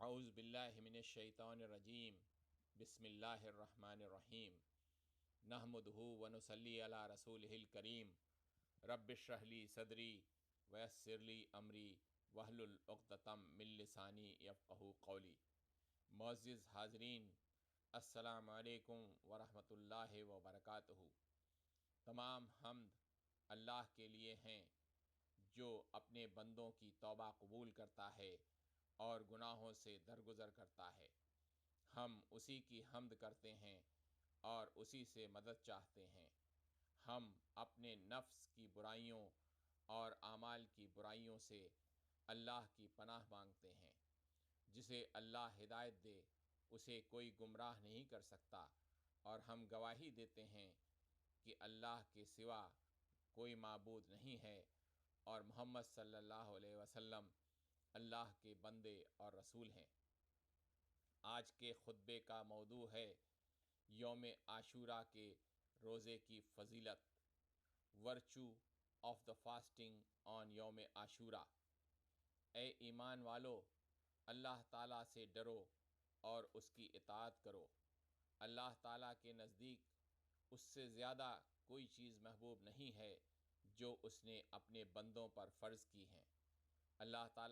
अऊज़ु बिल्लाहि मिनश्शैतानिर्रजीम बिस्मिल्लाहिर्रहमानिर्रहीम नहमदुहु व नुसल्ली अला रसूलिहिल करीम रब्बिश्रह ली सदरी वयस्सिर ली अमरी वहलुल उक़्दतम मिन लिसानी यफ़क़हू क़ौली। मुअज़्ज़िज़ हाज़रीन, अस्सलामु अलैकुम व रहमतुल्लाहि व बरकातुहू। तमाम हम्द अल्लाह के लिए हैं जो अपने बंदों की तौबा कबूल करता है और गुनाहों से दरगुज़र करता है। हम उसी की हम्द करते हैं और उसी से मदद चाहते हैं। हम अपने नफ्स की बुराइयों और आमाल की बुराइयों से अल्लाह की पनाह मांगते हैं। जिसे अल्लाह हिदायत दे उसे कोई गुमराह नहीं कर सकता, और हम गवाही देते हैं कि अल्लाह के सिवा कोई माबूद नहीं है और मोहम्मद सल्लल्लाहु अलैहि वसल्लम अल्लाह के बंदे और रसूल हैं। आज के खुतबे का मौदू है यौम आशूरा के रोज़े की फ़जीलत, virtue of the fasting on यौम आशूरा। ए ईमान वालो, अल्लाह ताला से डरो और उसकी इताअत करो। अल्लाह ताला के नज़दीक उससे ज़्यादा कोई चीज़ महबूब नहीं है जो उसने अपने बंदों पर फ़र्ज़ की हैं। अल्लाह ताला